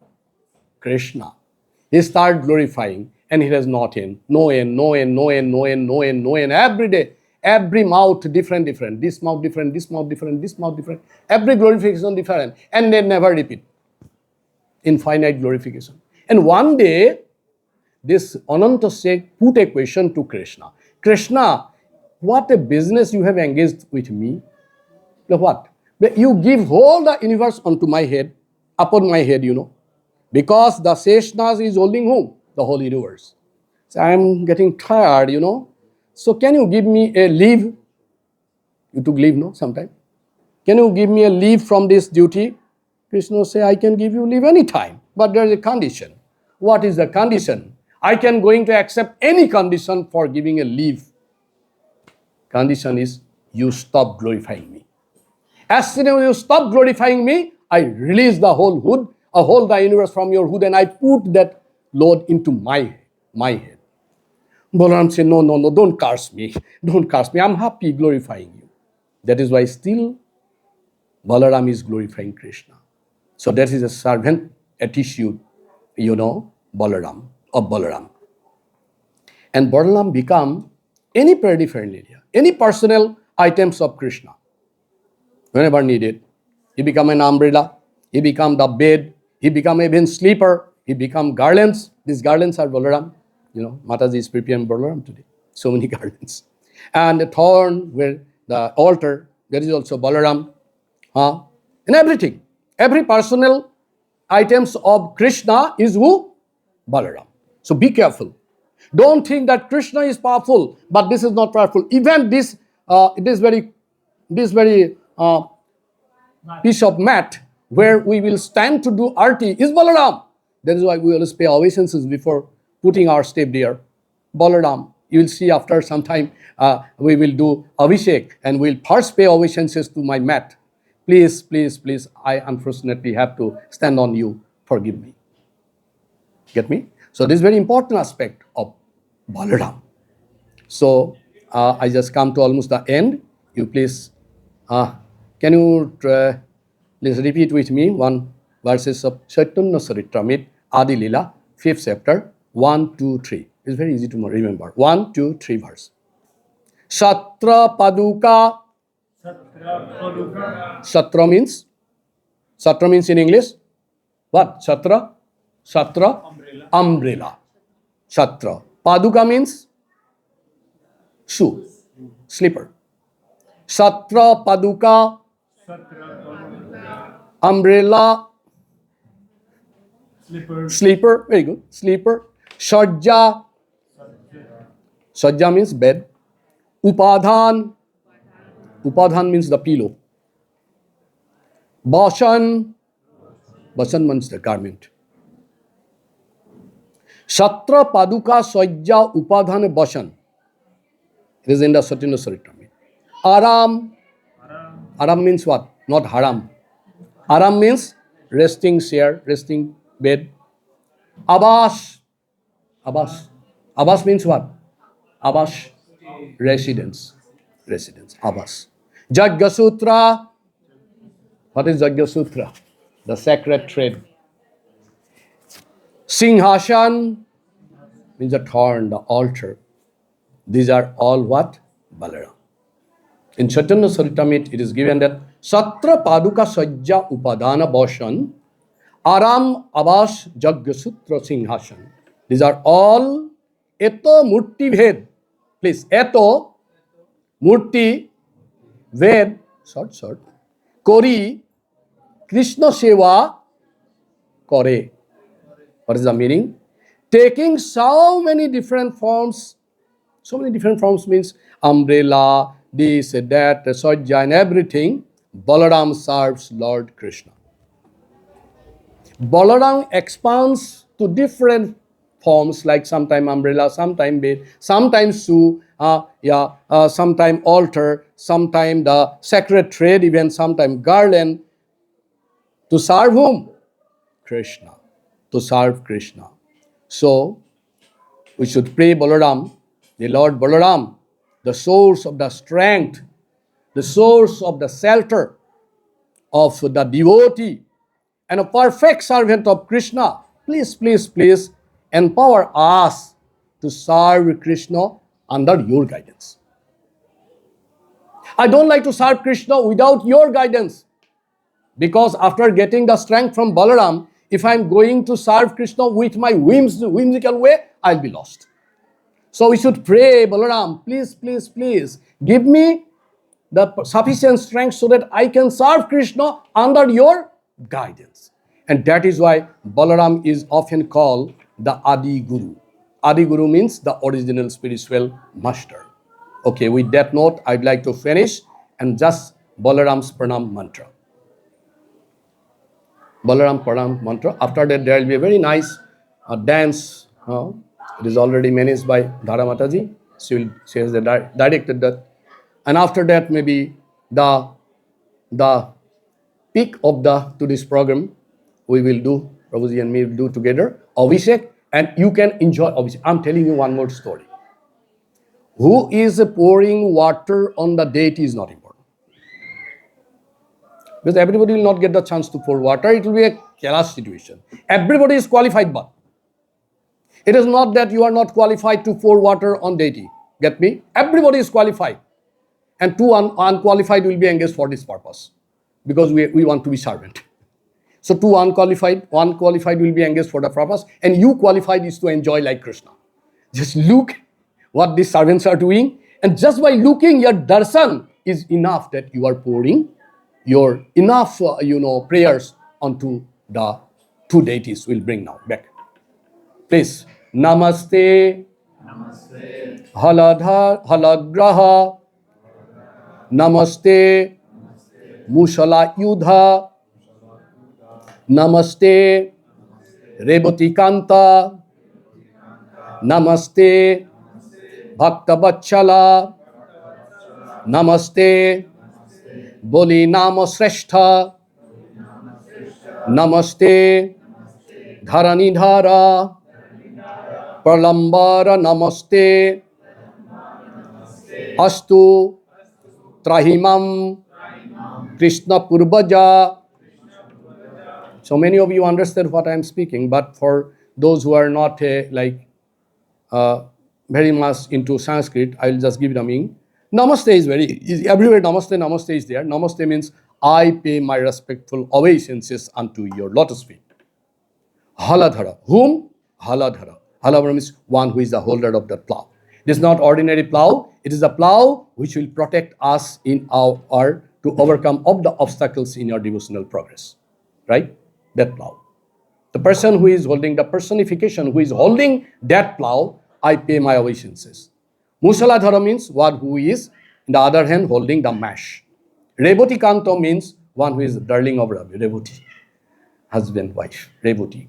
Krishna. He started glorifying and it has no end. No end. Every day, every mouth different. This mouth different, this mouth different, this mouth different. Every glorification different. And they never repeat. Infinite glorification. And one day, this Ananta Sheikh put a question to Krishna. Krishna, what a business you have engaged with me. What? You give whole the universe onto my head, upon my head, Because the Seshnas is holding whom? The whole universe. So I am getting tired, So can you give me a leave? You took leave, no? Sometime. Can you give me a leave from this duty? Krishna say, I can give you leave anytime. But there is a condition. What is the condition? I can going to accept any condition for giving a leave. Condition is you stop glorifying me. As soon as you stop glorifying me, I release the whole hood, I hold the universe from your hood and I put that load into my head. Balaram said, no, don't curse me. Don't curse me. I'm happy glorifying you. That is why still Balaram is glorifying Krishna. So that is a servant attitude, Balaram. And Balaram become any paraphernalia, any personal items of Krishna. Whenever needed, he become an umbrella, he become the bed, he become even sleeper, he become garlands. These garlands are Balaram. Mataji is preparing Balaram today. So many garlands. And the thorn where the altar, there is also Balaram. And everything. Every personal items of Krishna is who? Balaram. So be careful. Don't think that Krishna is powerful, but this is not powerful. Even this very piece of mat where we will stand to do arti is Balaram. That is why we always pay obeisances before putting our step there. Balaram. You will see after some time we will do abhishek and we'll first pay obeisances to my mat. Please, I unfortunately have to stand on you. Forgive me. Get me? So this is very important aspect of Balaram. So I just come to almost the end. You please, can you please repeat with me one verses of Chaitanya Charitamrita, Adi Lila, 5th chapter, 1, 2, 3. It's very easy to remember. 1, 2, 3 verse. Satra Paduka. Satra Paduka. Satra means in English, what? Satra? Satra? Umbrella. Umbrella. Satra. Paduka means shoe, slipper. Satra Paduka, Satra Paduka. umbrella, Slippers. sleeper, very good, sleeper. Shajja, Shajja means bed. Upadhan, Upadhan means the pillow. Bashan, Bashan means the garment. Satra Paduka Shajja Upadhan Bashan. It is in the Chaitanya Charitamrita. Aram, Aram means what? Not haram. Aram means resting chair, resting bed. Abas, Abas. Abas means what? Abas, residence. Residence, Abas. Jagya Sutra. What is Jagya Sutra? The sacred thread. Singhashan means the throne, the altar. These are all what? Balaram. In Chaitanya Charitamrita, it is given that Satra Paduka Sajja Upadana Boshan, Aram Abas Jagya Sutra Singhashan. These are all Eto Murti Ved. Please, Eto Murti Ved, short, Kori Krishna Seva Kore. What is the meaning? Taking so many different forms. So many different forms means umbrella, this, that, sajja, and everything. Balaram serves Lord Krishna. Balaram expands to different forms, like sometime umbrella, sometime bed, sometimes shoe, sometime altar, sometime the sacred thread, even sometime garland. To serve whom? Krishna. To serve Krishna. So, we should pray Balaram, the Lord Balaram, the source of the strength, the source of the shelter of the devotee, and a perfect servant of Krishna. Please, please, please empower us to serve Krishna under your guidance. I don't like to serve Krishna without your guidance, because after getting the strength from Balaram, if I'm going to serve Krishna with my whimsical way, I'll be lost. So we should pray, Balaram, please, please, please, give me the sufficient strength so that I can serve Krishna under your guidance. And that is why Balaram is often called the Adi Guru. Adi Guru means the original spiritual master. Okay, with that note, I'd like to finish and just Balaram's Pranam mantra. Balaram Pranam mantra. After that, there will be a very nice dance. It is already managed by Dhara Mataji. She has directed that. And after that, maybe the peak of today's program, we will do, Prabhuji and me will do together, Abhishek, and you can enjoy Abhishek. I'm telling you one more story. Who is pouring water on the deity is not important. Because everybody will not get the chance to pour water. It will be a chaos situation. Everybody is qualified, but it is not that you are not qualified to pour water on deity. Get me? Everybody is qualified. And two unqualified will be engaged for this purpose. Because we want to be servant. So two unqualified will be engaged for the purpose. And you qualified is to enjoy like Krishna. Just look what these servants are doing. And just by looking, your darshan is enough that you are pouring your enough, prayers onto the two deities. We'll bring now back. Please. Namaste. Namaste. Halagraha. Namaste. Mushala Yudha. Namaste. Revatikanta. Namaste. Bhakta Bachala. Namaste. Boli Nama Sreshtha. Namaste. Dharanidhara. Pralambara Namaste. Astu. Trahimam. Krishna Purvaja. So many of you understand what I am speaking, but for those who are not very much into Sanskrit, I will just give it a meaning. Namaste is very easy. Everywhere namaste, namaste is there. Namaste means I pay my respectful obeisances unto your lotus feet. Haladhara. Whom? Haladhara. Haladhara means one who is the holder of that plow. It is not ordinary plow. It is a plow which will protect us in our to overcome all the obstacles in your devotional progress. Right? That plow. The person who is holding, the personification who is holding that plow, I pay my obeisances. Musaladhara means one who is, in the other hand, holding the mash. Revati Kanto means one who is the darling of Ravi, Revati, husband, wife, Revati.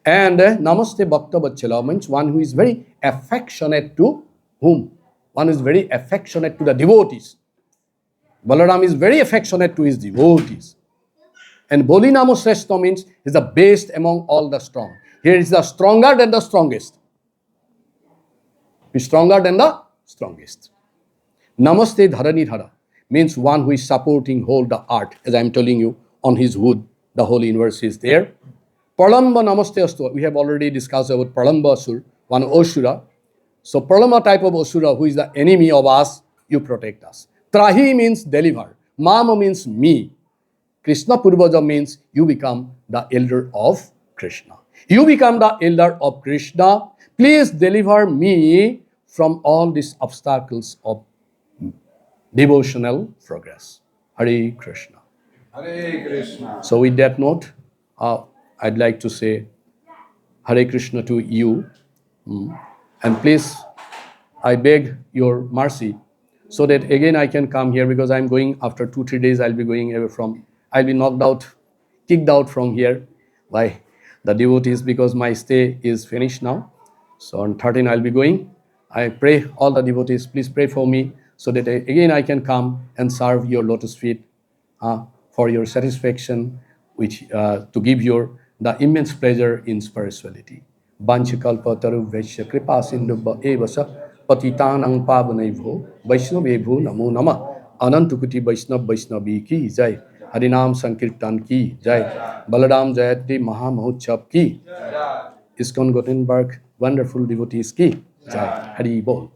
And Namaste Bhakta Vachala means one who is very affectionate to whom? One is very affectionate to the devotees. Balaram is very affectionate to his devotees. And Bolinamo Sreshta means is the best among all the strong. Here is the stronger than the strongest. Is stronger than the strongest. Namaste Dharani Dhara means one who is supporting whole the art. As I am telling you, on his hood, the whole universe is there. Pralamba Namaste Astu. We have already discussed about Pralamba Asur, one Osura. So Pralamba type of Asura, who is the enemy of us, you protect us. Trahi means deliver. Mama means me. Krishna Purvaja means you become the elder of Krishna. You become the elder of Krishna. Please deliver me from all these obstacles of devotional progress. Hare Krishna. Hare Krishna. So with that note, I'd like to say Hare Krishna to you. And please, I beg your mercy so that again I can come here, because I'm going after 2-3 days. I'll be going away from, I'll be knocked out, kicked out from here by the devotees, because my stay is finished now. So on 13 I'll be going. I pray all the devotees, please pray for me so that again I can come and serve your lotus feet for your satisfaction, which to give your the immense pleasure in spirituality. Vanchikalpa taru vaishya kripa sindhu evasa patitanang pavanebho vaishnavebho namo nama anantukuti vaishnavi ki jai. Harinam Sankirtan ki jai. Balaram Jayanti Mahamahotsav ki. Iskcon Göteborg, wonderful devotees ki jai. Hari Bol.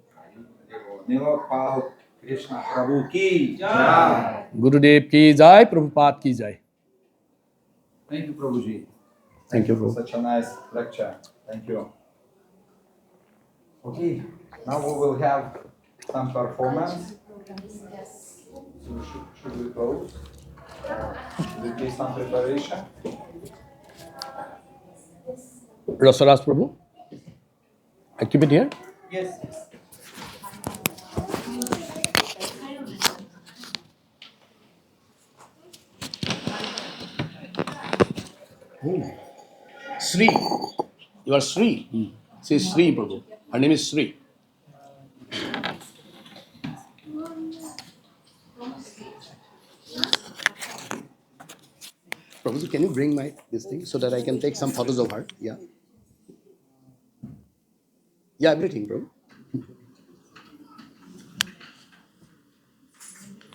Nilopal Krishna Prabhu ki jai. Gurudev ki jai, Prabhupada ki jai. Thank you, Prabhuji. Thank you, for Prabhu. such a nice lecture. Thank you. Okay, now we will have some performance. So should we close? Should we do some preparation? Rasaras Prabhu, I keep it here. Yes. Sri. You are Sri. She is Sri Prabhu. Her name is Sri. Prabhuji, can you bring my this thing so that I can take some photos of her? Yeah. Yeah, everything, Prabhu.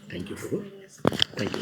Thank you, Prabhu. Thank you.